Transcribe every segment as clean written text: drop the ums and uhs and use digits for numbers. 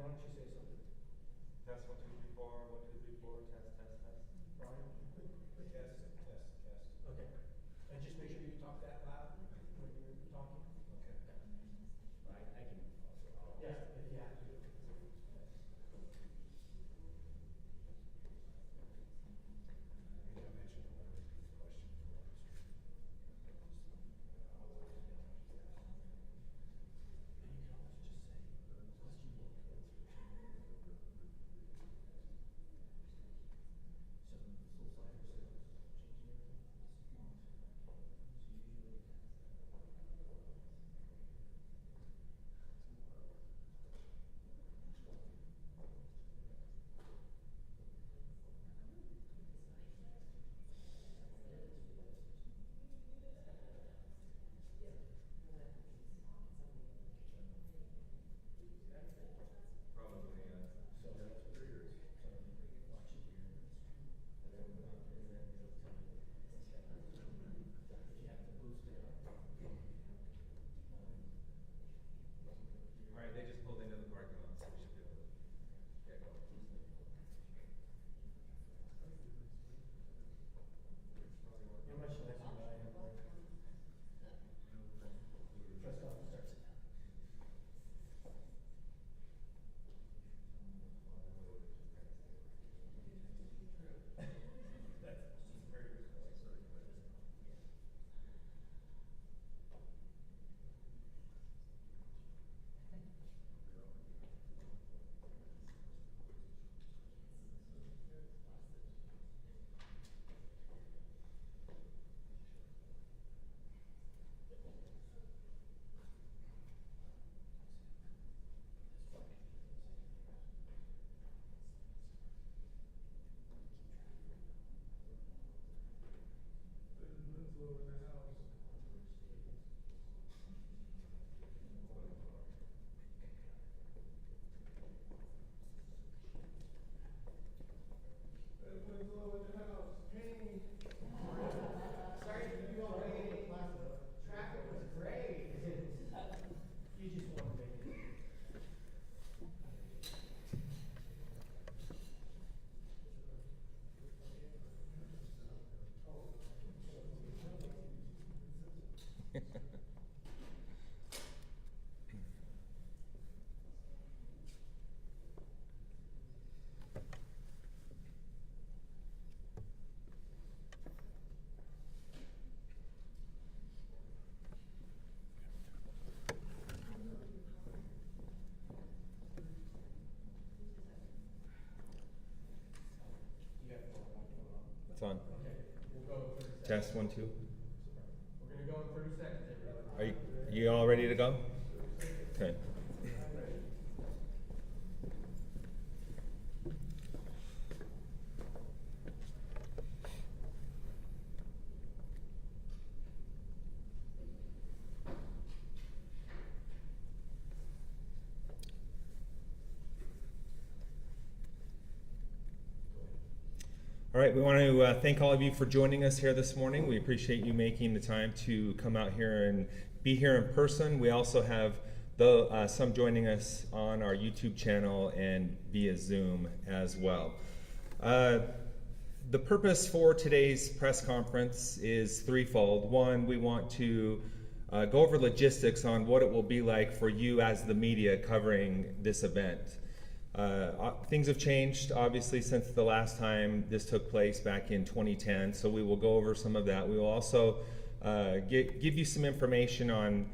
why don't you say something? Test 1 2 3 4 1 2 3 4 test. Brian? Test. Okay. And just make sure you talk that loud when you're talking. Okay. I can also. Yeah, if you have to do it. I think I mentioned I want to repeat the question for us. And you can always just say the question you want to answer. So, soul sliders, changing everything. So usually. Probably, So that's weird. So watch it here. And then it'll tell you. If you have to boost it up. Alright, they just pulled into the parking lot, so we should be able to get going. You're much nicer than I am. Press off and start sitting down. That's very good. Sorry to keep you all waiting. Traffic was great. You just want to make it. You have to go on. It's on. Okay, we'll go in 30 seconds. Test 1 2. We're gonna go in 30 seconds, everybody. Are you all ready to go? Okay. All right, we want to thank all of you for joining us here this morning. We appreciate you making the time to come out here and be here in person. We also have some joining us on our YouTube channel and via Zoom as well. The purpose for today's press conference is threefold. One, we want to go over logistics on what it will be like for you as the media covering this event. Things have changed, obviously, since the last time this took place back in 2010, so we will go over some of that. We will also give you some information on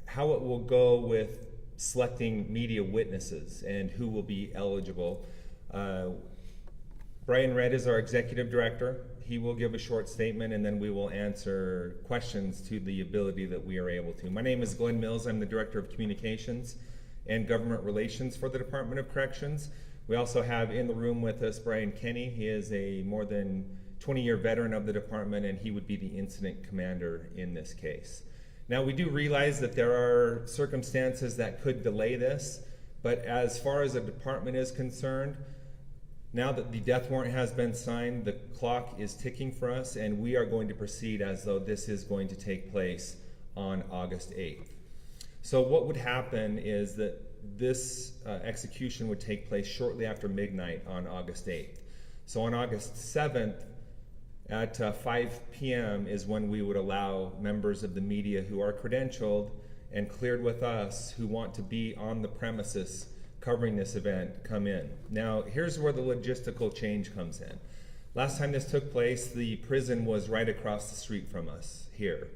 how it will go with selecting media witnesses and who will be eligible. Brian Redd is our executive director. He will give a short statement, and then we will answer questions to the ability that we are able to. My name is Glenn Mills. I'm the Director of Communications and Government Relations for the Department of Corrections. We also have in the room with us Brian Kenny. He is a more than 20-year veteran of the department, and he would be the incident commander in this case. Now, we do realize that there are circumstances that could delay this, but as far as the department is concerned, now that the death warrant has been signed, the clock is ticking for us, and we are going to proceed as though this is going to take place on August 8th. So what would happen is that this execution would take place shortly after midnight on August 8th. So on August 7th at 5 p.m. is when we would allow members of the media who are credentialed and cleared with us who want to be on the premises covering this event come in. Now, here's where the logistical change comes in. Last time this took place, the prison was right across the street from us here.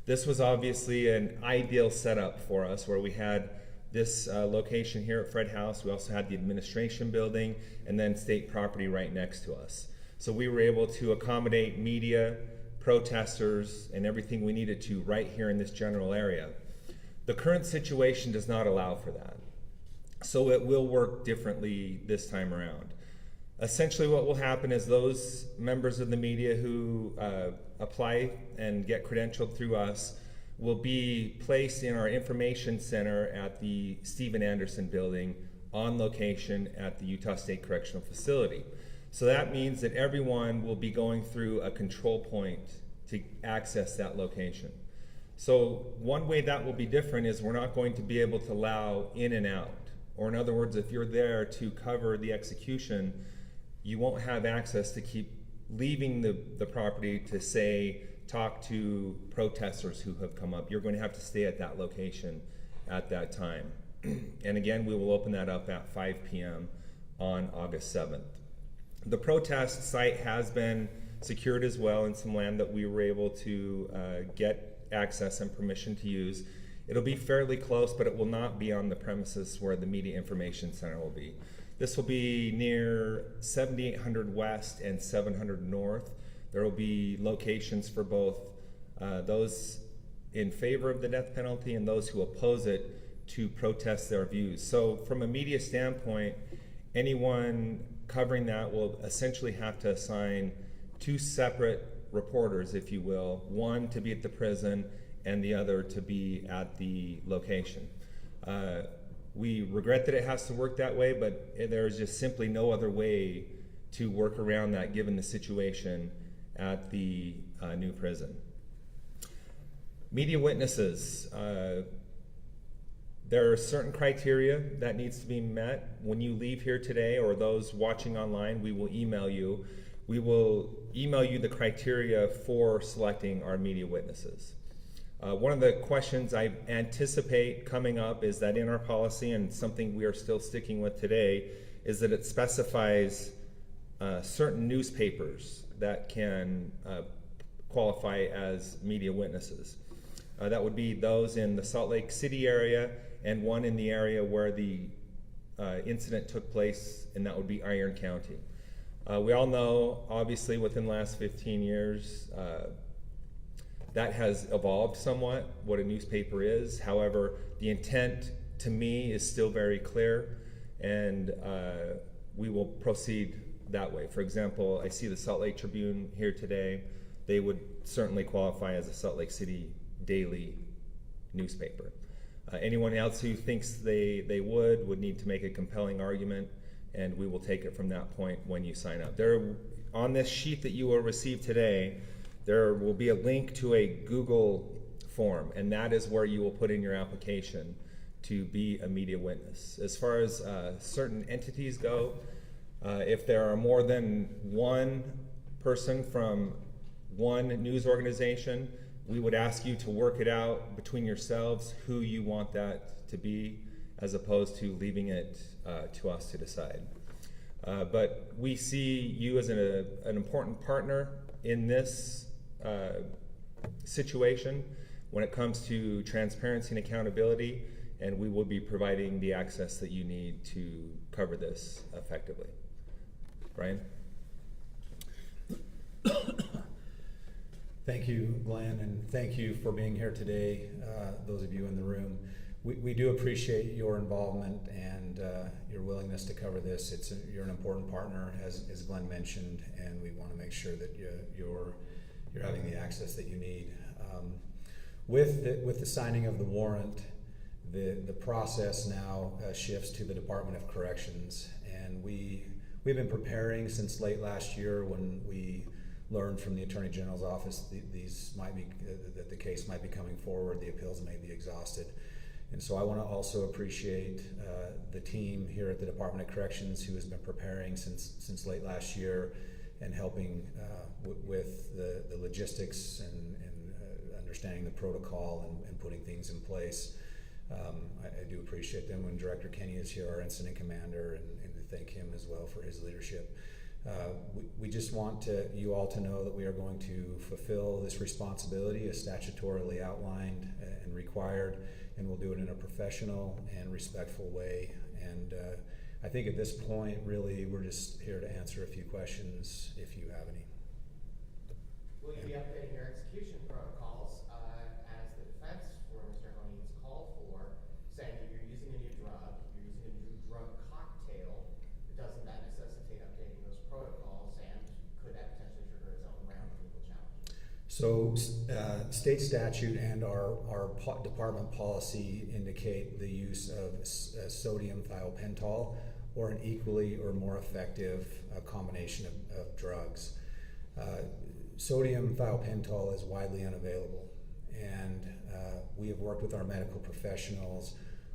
This was obviously an ideal setup for us where we had this location here at Fred House. We also had the administration building and then state property right next to us. So we were able to accommodate media, protesters, and everything we needed to right here in this general area. The current situation does not allow for that. So it will work differently this time around. Essentially what will happen is those members of the media who apply and get credentialed through us will be placed in our information center at the Stephen Anderson building on location at the Utah State Correctional Facility. So that means that everyone will be going through a control point to access that location. So one way that will be different is we're not going to be able to allow in and out. Or in other words, if you're there to cover the execution, you won't have access to keep leaving the property to say, talk to protesters who have come up. You're going to have to stay at that location at that time. And again, we will open that up at 5 p.m. on August 7th. The protest site has been secured as well in some land that we were able to get access and permission to use. It'll be fairly close, but it will not be on the premises where the Media Information Center will be. This will be near 7800 West and 700 North. There will be locations for both those in favor of the death penalty and those who oppose it to protest their views. So from a media standpoint, anyone covering that will essentially have to assign two separate reporters, if you will, one to be at the prison and the other to be at the location. We regret that it has to work that way, but there is just simply no other way to work around that given the situation at the new prison. Media witnesses. There are certain criteria that needs to be met. When you leave here today, or those watching online, we will email you. We will email you the criteria for selecting our media witnesses. One of the questions I anticipate coming up is that in our policy, and something we are still sticking with today, is that it specifies certain newspapers that can qualify as media witnesses. That would be those in the Salt Lake City area and one in the area where the incident took place, and that would be Iron County. We all know, obviously, within the last 15 years, that has evolved somewhat, what a newspaper is. However, the intent to me is still very clear, and we will proceed that way. For example, I see the Salt Lake Tribune here today. They would certainly qualify as a Salt Lake City daily newspaper. Anyone else who thinks they would need to make a compelling argument, and we will take it from that point when you sign up. On this sheet that you will receive today, there will be a link to a Google form, and that is where you will put in your application to be a media witness. As far as certain entities go, if there are more than one person from one news organization, we would ask you to work it out between yourselves who you want that to be, as opposed to leaving it to us to decide. But we see you as an important partner in this situation when it comes to transparency and accountability, and we will be providing the access that you need to cover this effectively. Brian? Thank you, Glenn, and thank you for being here today, those of you in the room. We do appreciate your involvement and your willingness to cover this. You're an important partner, as Glenn mentioned, and we want to make sure that you're having the access that you need. With the signing of the warrant, the process now shifts to the Department of Corrections, and we've been preparing since late last year when we learned from the Attorney General's office that the case might be coming forward, the appeals may be exhausted. And so I want to also appreciate the team here at the Department of Corrections who has been preparing since late last year and helping with the logistics and understanding the protocol and putting things in place. I do appreciate them. When Director Kenny is here, our incident commander, and to thank him as well for his leadership. We just want you all to know that we are going to fulfill this responsibility as statutorily outlined and required, and we'll do it in a professional and respectful way. And I think at this point, really, we're just here to answer a few questions if you have any. Will you be updating your execution protocols as the defense for Mr. Honie has called for, saying that you're using a new drug, you're using a new drug cocktail? Doesn't that necessitate updating those protocols, and could that potentially trigger its own round of legal challenge? So state statute and our department policy indicate the use of sodium thiopental or an equally or more effective combination of drugs. Sodium thiopental is widely unavailable, and we have worked with our medical professionals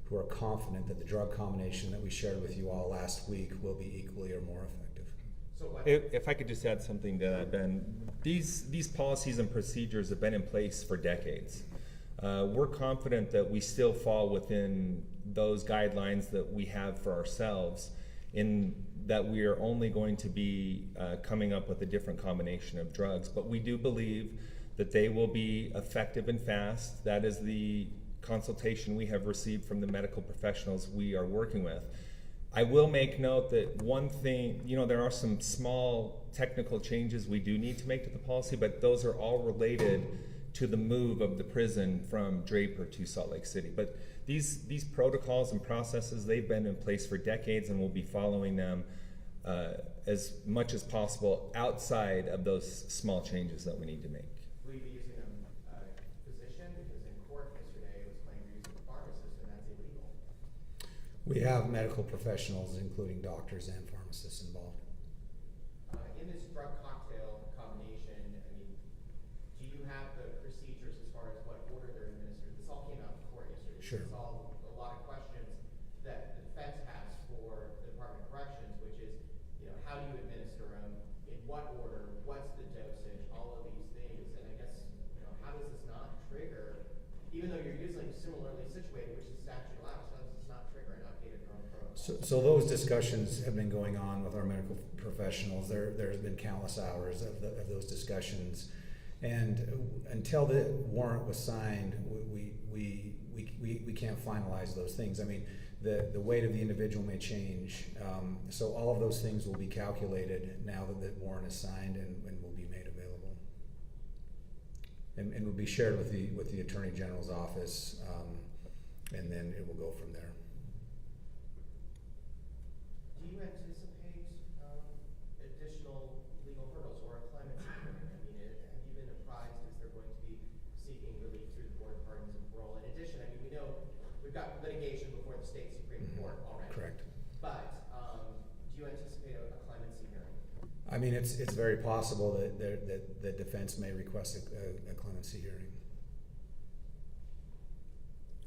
who are confident that the drug combination that we shared with you all last week will be equally or more effective. So what? If I could just add something to that, Ben, these policies and procedures have been in place for decades. We're confident that we still fall within those guidelines that we have for ourselves, in that we are only going to be coming up with a different combination of drugs. But we do believe that they will be effective and fast. That is the consultation we have received from the medical professionals we are working with. I will make note that one thing, there are some small technical changes we do need to make to the policy, but those are all related to the move of the prison from Draper to Salt Lake City. But these protocols and processes, they've been in place for decades, and we'll be following them as much as possible outside of those small changes that we need to make. Will you be using a physician? Because in court yesterday it was claimed you're using a pharmacist, and that's illegal. We have medical professionals, including doctors and pharmacists, involved. In this drug cocktail combination, I mean, do you have the procedures as far as what order they're administered? This all came out in court yesterday. Sure. It's all a lot of questions that the defense has for the Department of Corrections, which is, how do you administer them? In what order? What's the dosage? All of these things. And I guess, how does this not trigger, even though you're using similarly situated, which the statute allows, how does this not trigger an updated drug protocol? So those discussions have been going on with our medical professionals. There's been countless hours of those discussions, and until the warrant was signed, we can't finalize those things. I mean, the weight of the individual may change, so all of those things will be calculated now that the warrant is signed and will be made available, and will be shared with the Attorney General's office, and then it will go from there. Do you anticipate additional legal hurdles or a clemency hearing? I mean, have you been apprised, is there going to be seeking relief through the Board of Pardons and Parole? In addition, I mean, we know we've got litigation before the state Supreme Court already. Correct. But do you anticipate a clemency hearing? I mean, it's very possible that the defense may request a clemency hearing.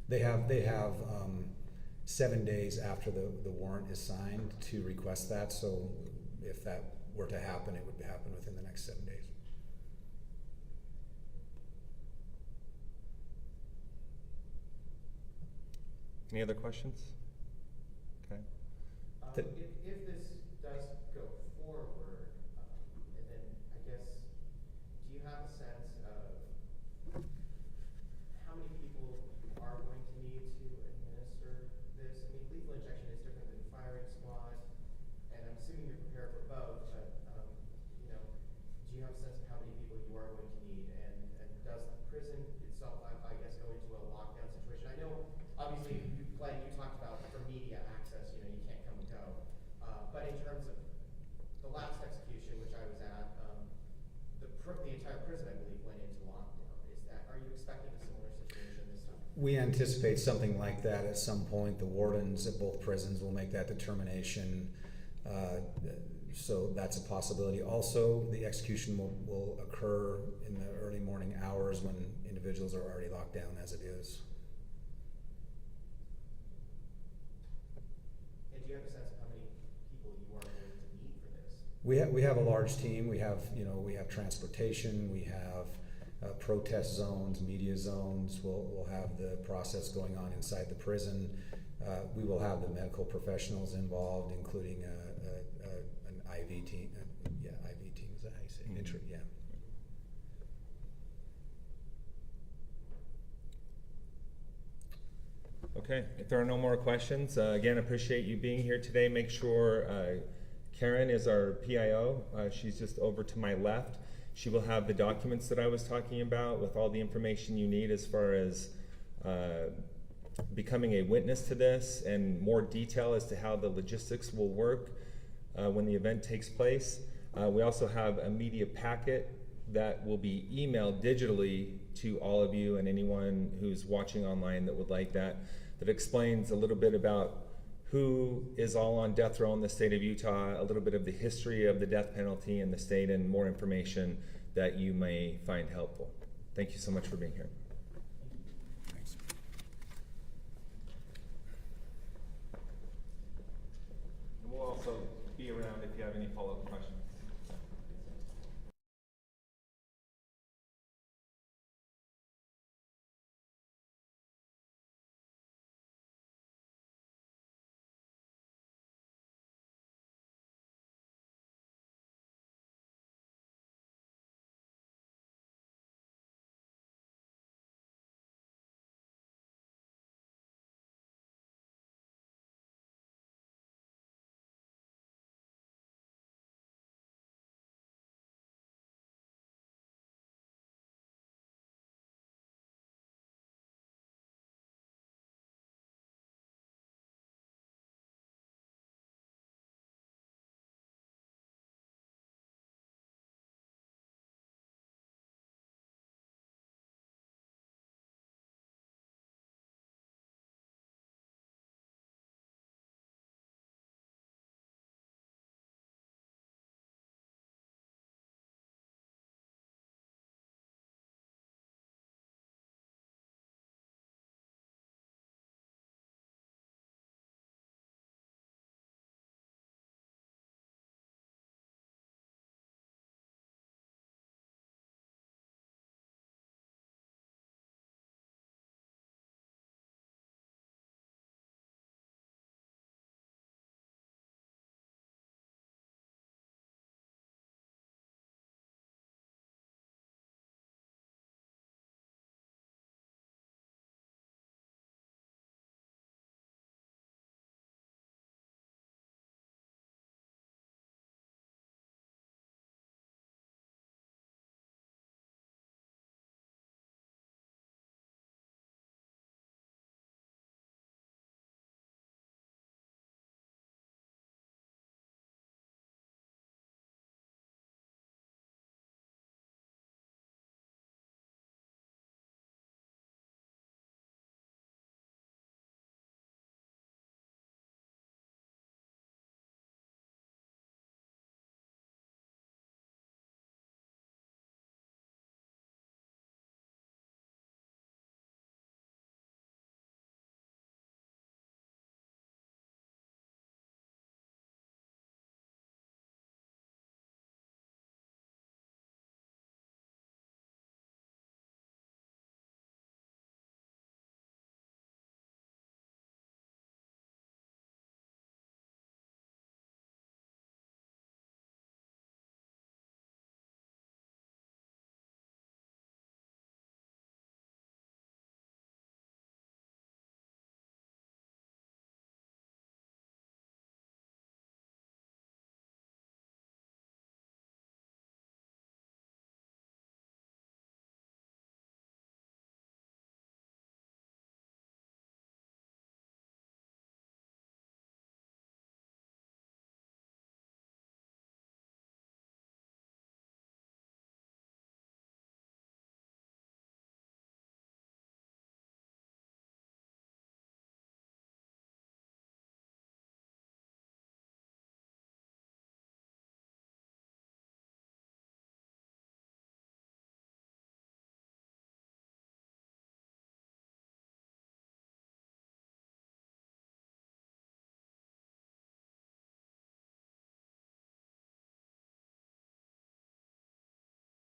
They have 7 days after the warrant is signed to request that. So if that were to happen, it would happen within the next 7 days. Any other questions? Okay. If this does go forward, and then I guess, do you have a sense of how many people you are going to need to administer this? I mean, lethal injection is different than firing squad, and I'm assuming you're prepared for both, but do you have a sense of how many people you are going to need? And does the prison itself, I guess, go into a lockdown situation? I know, obviously, Glenn, you talked about for media access, you can't come and go. But in terms of the last execution, which I was at, the entire prison, I believe, went into lockdown. Are you expecting a similar situation this time? We anticipate something like that at some point. The wardens at both prisons will make that determination. So that's a possibility. Also, the execution will occur in the early morning hours when individuals are already locked down as it is. do you have a sense of how many people you are going to need for this? We have a large team. We have transportation. We have protest zones, media zones. We'll have the process going on inside the prison. We will have the medical professionals involved, including an IV team. IV team, is that how you say it? Mm-hmm. Yeah. Okay, if there are no more questions, again, appreciate you being here today. Make sure Karen is our PIO. She's just over to my left. She will have the documents that I was talking about with all the information you need as far as becoming a witness to this and more detail as to how the logistics will work when the event takes place. We also have a media packet that will be emailed digitally to all of you and anyone who's watching online that would like that explains a little bit about who is all on death row in the state of Utah, a little bit of the history of the death penalty in the state, and more information that you may find helpful. Thank you so much for being here. Thanks. And we'll also be around if you have any follow-up questions.